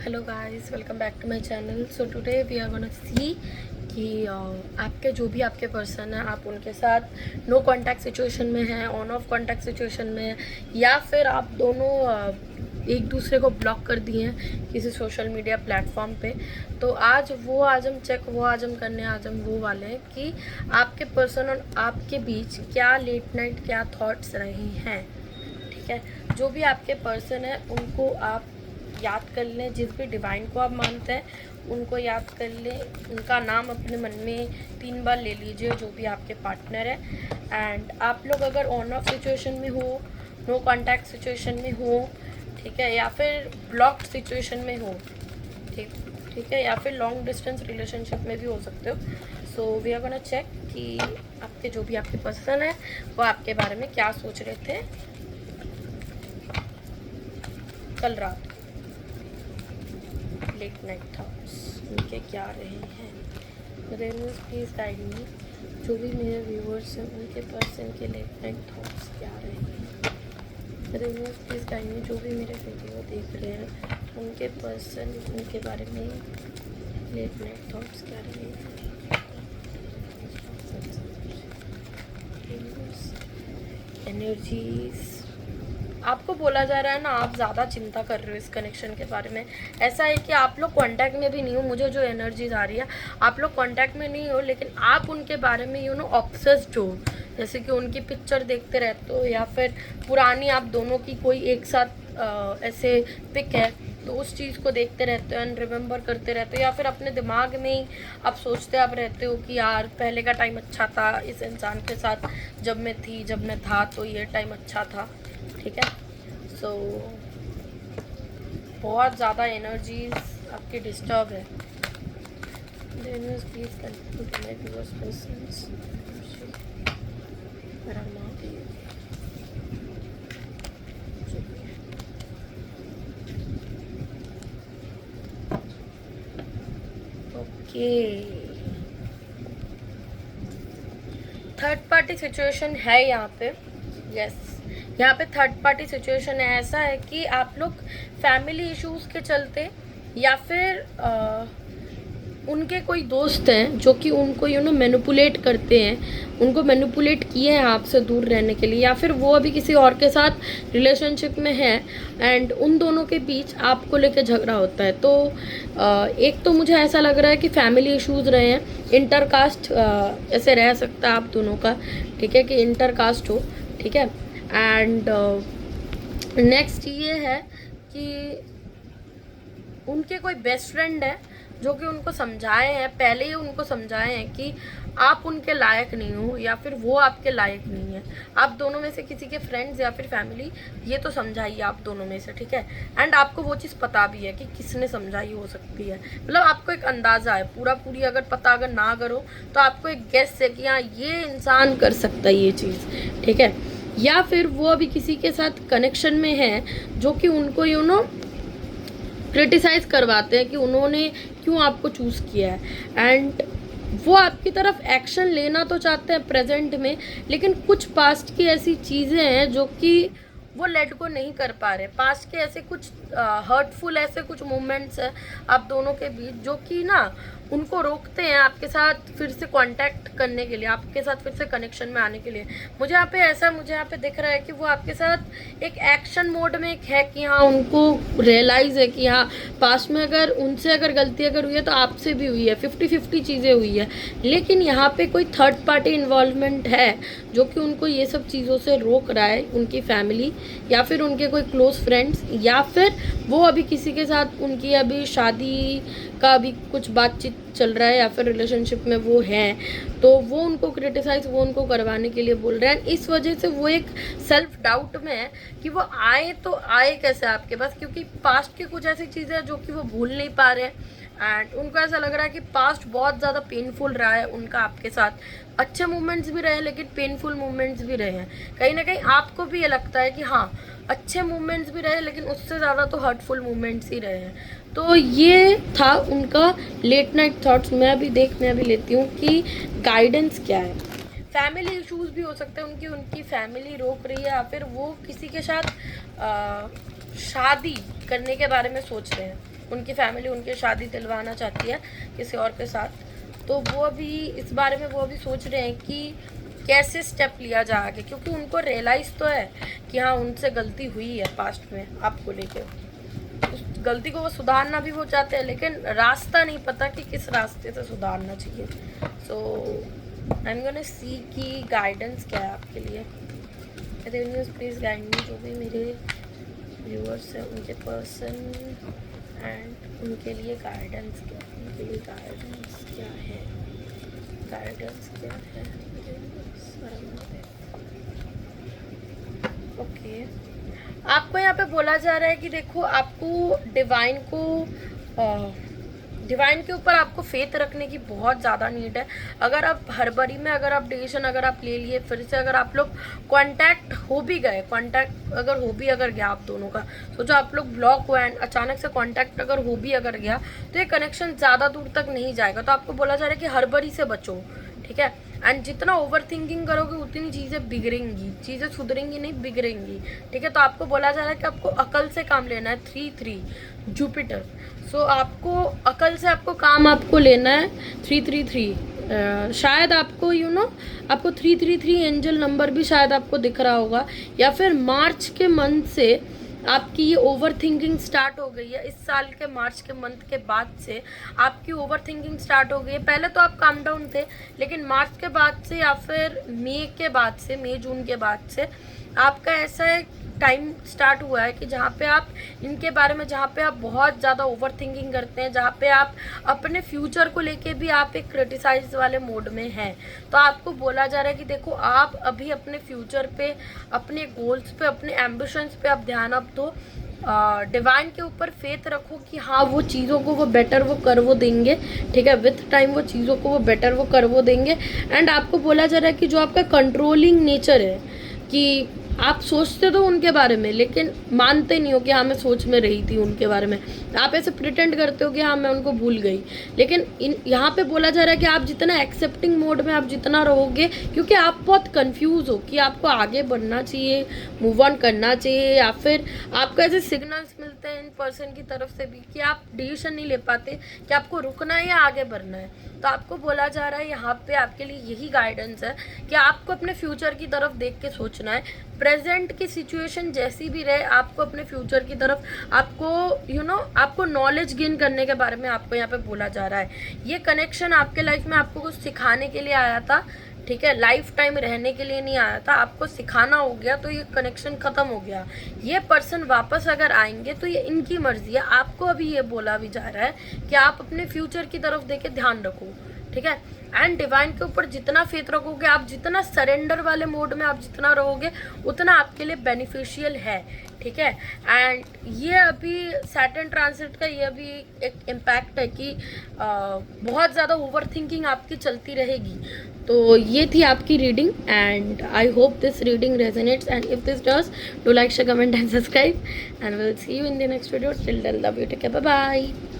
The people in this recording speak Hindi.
Hello guys, welcome back to my channel. So today we are gonna see कि आपके जो भी आपके पर्सन है, आप उनके साथ नो कांटेक्ट सिचुएशन में हैं, ऑन ऑफ कांटेक्ट सिचुएशन में है, या फिर आप दोनों एक दूसरे को ब्लॉक कर दिए हैं किसी सोशल मीडिया प्लेटफॉर्म पे। तो आज हम करने आज हम वो वाले हैं कि आपके पर्सन और आपके बीच क्या लेट नाइट क्या थॉट्स रहे हैं। ठीक है, जो भी आपके पर्सन है उनको आप याद कर लें, जिस भी डिवाइन को आप मानते हैं उनको याद कर लें, उनका नाम अपने मन में 3 बार ले लीजिए, जो भी आपके पार्टनर है। एंड आप लोग अगर ऑन ऑफ सिचुएशन में हो, नो कांटेक्ट सिचुएशन में हो, ठीक है, या फिर ब्लॉक्ड सिचुएशन में हो, ठीक है, या फिर लॉन्ग डिस्टेंस रिलेशनशिप में भी हो सकते हो। So we are gonna check कि आपके जो भी आपके पर्सन है वो आपके बारे में क्या सोच रहे थे कल रात। लेट नाइट थॉट्स उनके क्या रहे हैं। रेनूज प्लीज़ गाइड मी, जो भी मेरे व्यूअर्स हैं उनके पर्सन के लेट नाइट थॉट्स क्या रहे हैं। रेनूज प्लीज़ गाइड मी, जो भी मेरे वीडियो देख रहे हैं उनके पर्सन, उनके बारे में लेट नाइट थॉट्स क्या रहे हैं। एनर्जीज आपको बोला जा रहा है ना, आप ज़्यादा चिंता कर रहे हो इस कनेक्शन के बारे में। ऐसा है कि आप लोग कांटेक्ट में भी नहीं हो, मुझे जो एनर्जीज आ रही है आप लोग कांटेक्ट में नहीं हो, लेकिन आप उनके बारे में ऑब्सेस्ड हो। जैसे कि उनकी पिक्चर देखते रहते हो, या फिर पुरानी आप दोनों की कोई एक साथ ऐसे पिक है तो उस चीज़ को देखते रहते हो एंड रिमेंबर करते रहते हो, या फिर अपने दिमाग में ही आप सोचते आप रहते हो कि यार पहले का टाइम अच्छा था इस इंसान के साथ, जब मैं था तो ये टाइम अच्छा था। ठीक है, सो बहुत ज़्यादा एनर्जीज आपकी डिस्टर्ब है। Please continue to my viewers persons. Okay, third party situation है यहाँ पे। यस, यहाँ पे थर्ड पार्टी सिचुएशन है। ऐसा है कि आप लोग फैमिली इश्यूज के चलते, या फिर उनके कोई दोस्त हैं जो कि उनको मैनिपुलेट करते हैं, उनको मैनिपुलेट किए हैं आपसे दूर रहने के लिए, या फिर वो अभी किसी और के साथ रिलेशनशिप में है एंड उन दोनों के बीच आपको लेके झगड़ा होता है। तो एक तो मुझे ऐसा लग रहा है कि फैमिली इश्यूज रहे हैं, इंटरकास्ट ऐसे रह सकता है आप दोनों का। ठीक है, कि इंटरकास्ट हो। ठीक है, एंड नेक्स्ट ये है कि उनके कोई बेस्ट फ्रेंड है जो कि उनको समझाए हैं, पहले ही उनको समझाए हैं कि आप उनके लायक नहीं हो, या फिर वो आपके लायक नहीं है। आप दोनों में से किसी के फ्रेंड्स या फिर फैमिली ये तो समझाइए आप दोनों में से। ठीक है, एंड आपको वो चीज़ पता भी है कि किसने समझाई हो सकती है, मतलब आपको एक अंदाज़ा है, पूरी अगर पता अगर ना करो तो आपको एक गेस है कि हाँ ये इंसान कर सकता है ये चीज़। ठीक है, या फिर वो अभी किसी के साथ कनेक्शन में है जो कि उनको क्रिटिसाइज करवाते हैं कि उन्होंने क्यों आपको चूज़ किया है, एंड वो आपकी तरफ एक्शन लेना तो चाहते हैं प्रेजेंट में, लेकिन कुछ पास्ट की ऐसी चीज़ें हैं जो कि वो लेट को नहीं कर पा रहे। पास्ट के ऐसे कुछ हर्टफुल ऐसे कुछ मोमेंट्स हैं आप दोनों के बीच जो कि ना उनको रोकते हैं आपके साथ फिर से कांटेक्ट करने के लिए, आपके साथ फिर से कनेक्शन में आने के लिए। मुझे यहाँ पे दिख रहा है कि वो आपके साथ एक एक्शन मोड में एक है कि हाँ उनको रियलाइज़ है कि हाँ पास्ट में अगर उनसे अगर गलती अगर हुई है तो आपसे भी हुई है, 50-50 चीज़ें हुई है, लेकिन यहाँ पे कोई थर्ड पार्टी इन्वॉल्वमेंट है जो कि उनको ये सब चीज़ों से रोक रहा है। उनकी फैमिली या फिर उनके कोई क्लोज फ्रेंड्स, या फिर वो अभी किसी के साथ उनकी अभी शादी का भी कुछ बातचीत चल रहा है, या फिर रिलेशनशिप में वो हैं, तो वो उनको क्रिटिसाइज वो उनको करवाने के लिए बोल रहे हैं। इस वजह से वो एक सेल्फ डाउट में है कि वो आए तो आए कैसे आपके पास, क्योंकि पास्ट की कुछ ऐसी चीज़ें हैं जो कि वो भूल नहीं पा रहे हैं। एंड उनको ऐसा लग रहा है कि पास्ट बहुत ज़्यादा पेनफुल रहा है उनका आपके साथ। अच्छे मोमेंट्स भी रहे लेकिन पेनफुल मोमेंट्स भी रहे हैं। कहीं ना कहीं आपको भी ये लगता है कि हाँ अच्छे मोमेंट्स भी रहे लेकिन उससे ज़्यादा तो हर्टफुल मोमेंट्स ही रहे हैं। तो ये था उनका लेट नाइट थॉट्स। मैं अभी लेती हूँ कि गाइडेंस क्या है। फैमिली इश्यूज भी हो सकते हैं, उनकी फैमिली रोक रही है, या फिर वो किसी के साथ शादी करने के बारे में सोच रहे हैं। उनकी फैमिली उनकी शादी दिलवाना चाहती है किसी और के साथ, तो वो अभी इस बारे में वो अभी सोच रहे हैं कि कैसे स्टेप लिया जाए आगे, क्योंकि उनको रियलाइज़ तो है कि हाँ उनसे गलती हुई है पास्ट में आपको लेके, उस गलती को वो सुधारना भी वो चाहते हैं, लेकिन रास्ता नहीं पता कि किस रास्ते से सुधारना चाहिए। सो आई एम गोना सी कि गाइडेंस क्या है आपके लिए। प्लीज़ गाइड मी, जो भी मेरे व्यूअर्स हैं उनके पर्सन एंड उनके लिए गाइडेंस क्या है, उनके लिए गाइडेंस क्या है, गाइडेंस क्या है। ओके, आपको यहाँ पे बोला जा रहा है कि देखो आपको डिवाइन के ऊपर आपको फेथ रखने की बहुत ज़्यादा नीड है। अगर आप हड़बड़ी में अगर आप डिसीजन अगर आप ले लिए, फिर से अगर आप लोग कांटेक्ट हो भी गया आप दोनों का, सोचो आप लोग ब्लॉक हुआ एंड अचानक से कांटेक्ट अगर गया तो ये कनेक्शन ज़्यादा दूर तक नहीं जाएगा। तो आपको बोला जा रहा है कि हड़बड़ी से बचो, ठीक है। एंड जितना ओवर थिंकिंग करोगे उतनी चीज़ें बिगड़ेंगी, चीज़ें सुधरेंगी नहीं बिगड़ेंगी, ठीक है। तो आपको बोला जा रहा है कि आपको अकल से काम लेना है। 3-3 जुपिटर, सो आपको अकल से आपको काम आपको लेना है। 3-3-3 शायद आपको आपको 3-3-3 एंजल नंबर भी शायद आपको दिख रहा होगा, या फिर मार्च के मंथ से आपकी ये ओवर थिंकिंग स्टार्ट हो गई है। इस साल के मार्च के मंथ के बाद से आपकी ओवर थिंकिंग स्टार्ट हो गई है। पहले तो आप काम डाउन थे, लेकिन मार्च के बाद से या फिर मई जून के बाद से आपका ऐसा एक टाइम स्टार्ट हुआ है कि जहाँ पे आप इनके बारे में, जहाँ पे आप बहुत ज़्यादा ओवर थिंकिंग करते हैं, जहाँ पे आप अपने फ्यूचर को लेके भी आप एक क्रिटिसाइज वाले मोड में हैं। तो आपको बोला जा रहा है कि देखो आप अभी अपने फ्यूचर पे, अपने गोल्स पे, अपने एम्बिशंस पे आप ध्यान अब दो। डिवाइन के ऊपर फेथ रखो कि हाँ वो चीज़ों को वो बेटर वो कर वो देंगे, ठीक है। विथ टाइम वो चीज़ों को वो बेटर वो कर वो देंगे। एंड आपको बोला जा रहा है कि जो आपका कंट्रोलिंग नेचर है, कि आप सोचते तो उनके बारे में लेकिन मानते नहीं हो कि हाँ मैं सोच में रही थी उनके बारे में, आप ऐसे प्रिटेंड करते हो कि हाँ मैं उनको भूल गई। लेकिन यहाँ पे बोला जा रहा है कि आप जितना एक्सेप्टिंग मोड में आप जितना रहोगे, क्योंकि आप बहुत कंफ्यूज हो कि आपको आगे बढ़ना चाहिए, मूव ऑन करना चाहिए, या फिर आपको ऐसे सिग्नल्स मिलते हैं इन पर्सन की तरफ से भी कि आप डिसीजन नहीं ले पाते कि आपको रुकना है या आगे बढ़ना है। तो आपको बोला जा रहा है यहाँ पे आपके लिए यही गाइडेंस है कि आपको अपने फ्यूचर की तरफ देख के सोचना है। प्रेजेंट की सिचुएशन जैसी भी रहे, आपको अपने फ्यूचर की तरफ आपको आपको नॉलेज गेन करने के बारे में आपको यहाँ पे बोला जा रहा है। ये कनेक्शन आपके लाइफ में आपको कुछ सिखाने के लिए आया था, ठीक है, लाइफ टाइम रहने के लिए नहीं आया था, आपको सिखाना हो गया तो ये कनेक्शन ख़त्म हो गया। ये पर्सन वापस अगर आएंगे तो ये इनकी मर्जी है। आपको अभी ये बोला भी जा रहा है कि आप अपने फ्यूचर की तरफ देके ध्यान रखो, ठीक है। एंड डिवाइन के ऊपर जितना फेथ रखोगे, आप जितना सरेंडर वाले मोड में आप जितना रहोगे, उतना आपके लिए बेनिफिशियल है, ठीक है। एंड ये अभी सैटर्न ट्रांजिट का ये अभी एक इम्पैक्ट है कि बहुत ज़्यादा ओवर थिंकिंग आपकी चलती रहेगी। तो ये थी आपकी reading and I hope this reading resonates and if this does, do like, share, comment and subscribe and will see you in the next video. Till then love you, take care, bye bye.